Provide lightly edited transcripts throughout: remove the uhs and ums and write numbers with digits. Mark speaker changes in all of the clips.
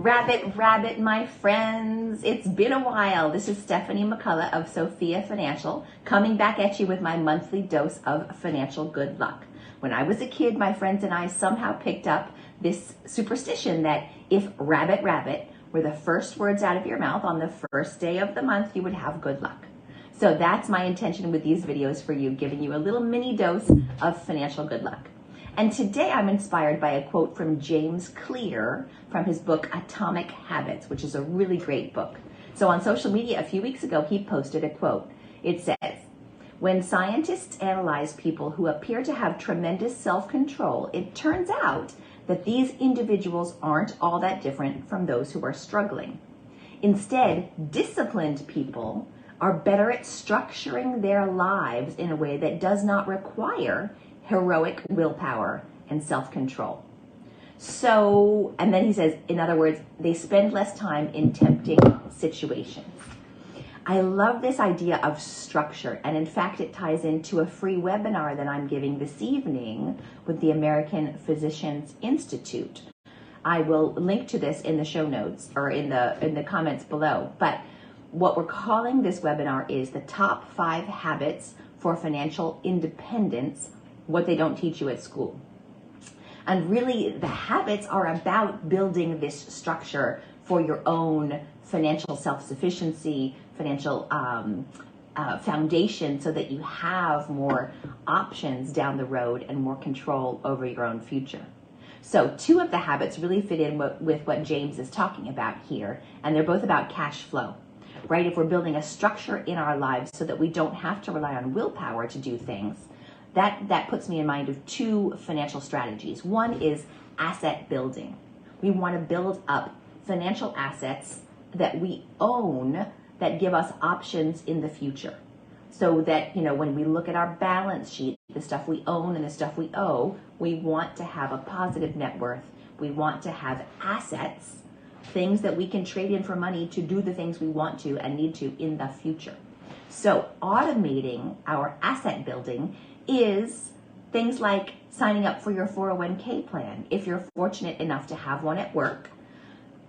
Speaker 1: Rabbit, my friends, it's been a while. This is Stephanie McCullough of Sofia Financial, coming back at you with my monthly dose of financial good luck. When I was a kid, my friends and I somehow picked up this superstition that if rabbit were the first words out of your mouth on the first day of the month, you would have good luck. So that's my intention with these videos for you, giving you a little mini dose of financial good luck. And today I'm inspired by a quote from James Clear from his book Atomic Habits, which is a really great book. So on social media a few weeks ago, he posted a quote. It says, "When scientists analyze people who appear to have tremendous self-control, it turns out that these individuals aren't all that different from those who are struggling. Instead, disciplined people are better at structuring their lives in a way that does not require heroic willpower and self-control." So, and then he says, in other words, they spend less time in tempting situations. I love this idea of structure, and in fact, it ties into a free webinar that I'm giving this evening with the American Physicians Institute. I will link to this in the show notes or in the comments below. But what we're calling this webinar is the top 5 habits for financial independence, what they don't teach you at school. And really, the habits are about building this structure for your own financial self-sufficiency, financial foundation, so that you have more options down the road and more control over your own future. So 2 of the habits really fit in with what James is talking about here, and they're both about cash flow, right? If we're building a structure in our lives so that we don't have to rely on willpower to do things, that puts me in mind of 2 financial strategies. One is asset building. We want to build up financial assets that we own that give us options in the future. So that, when we look at our balance sheet, the stuff we own and the stuff we owe, we want to have a positive net worth. We want to have assets, things that we can trade in for money to do the things we want to and need to in the future. So automating our asset building is things like signing up for your 401k plan if you're fortunate enough to have one at work.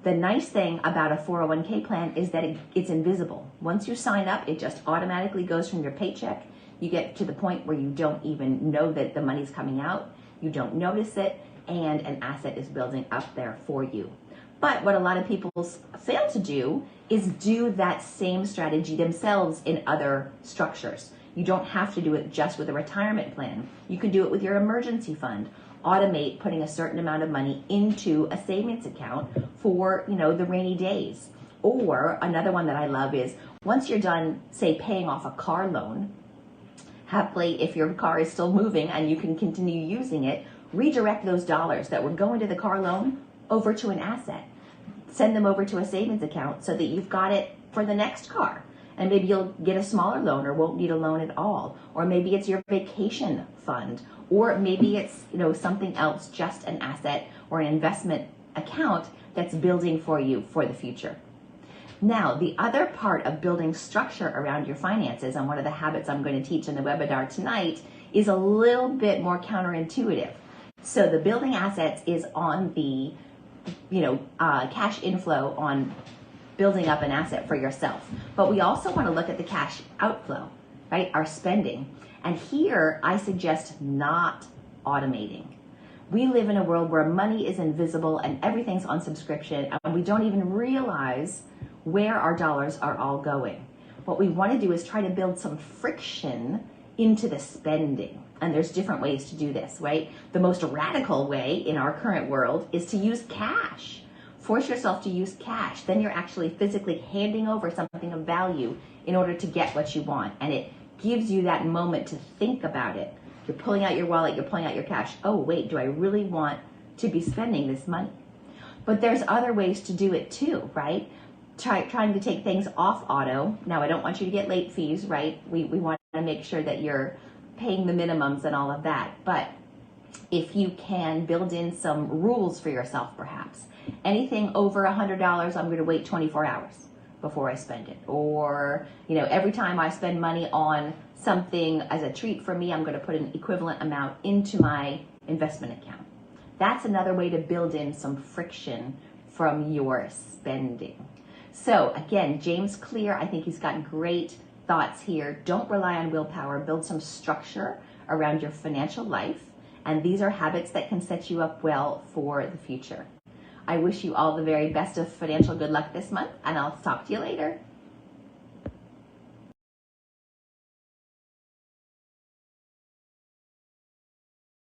Speaker 1: The nice thing about a 401k plan is that it's invisible. Once you sign up, it just automatically goes from your paycheck. You get to the point where you don't even know that the money's coming out. You don't notice it, and an asset is building up there for you. But what a lot of people fail to do is do that same strategy themselves in other structures. You don't have to do it just with a retirement plan. You can do it with your emergency fund. Automate putting a certain amount of money into a savings account for, the rainy days. Or another one that I love is once you're done, say, paying off a car loan, happily, if your car is still moving and you can continue using it, redirect those dollars that were going to the car loan over to an asset. Send them over to a savings account so that you've got it for the next car. And maybe you'll get a smaller loan or won't need a loan at all. Or maybe it's your vacation fund. Or maybe it's, something else, just an asset or an investment account that's building for you for the future. Now, the other part of building structure around your finances, and one of the habits I'm going to teach in the webinar tonight, is a little bit more counterintuitive. So the building assets is on the, cash inflow, on building up an asset for yourself. But we also want to look at the cash outflow, right? Our spending. And here I suggest not automating. We live in a world where money is invisible and everything's on subscription, and we don't even realize where our dollars are all going. What we want to do is try to build some friction into the spending. And there's different ways to do this, right? The most radical way in our current world is to use cash. Force yourself to use cash. Then you're actually physically handing over something of value in order to get what you want. And it gives you that moment to think about it. You're pulling out your wallet, you're pulling out your cash. Oh, wait, do I really want to be spending this money? But there's other ways to do it too, right? Trying to take things off auto. Now, I don't want you to get late fees, right? We want to make sure that you're paying the minimums and all of that. But if you can build in some rules for yourself, perhaps. Anything over $100, I'm going to wait 24 hours before I spend it. Or, every time I spend money on something as a treat for me, I'm going to put an equivalent amount into my investment account. That's another way to build in some friction from your spending. So again, James Clear, I think he's got great thoughts here. Don't rely on willpower. Build some structure around your financial life. And these are habits that can set you up well for the future. I wish you all the very best of financial good luck this month, and I'll talk to you later.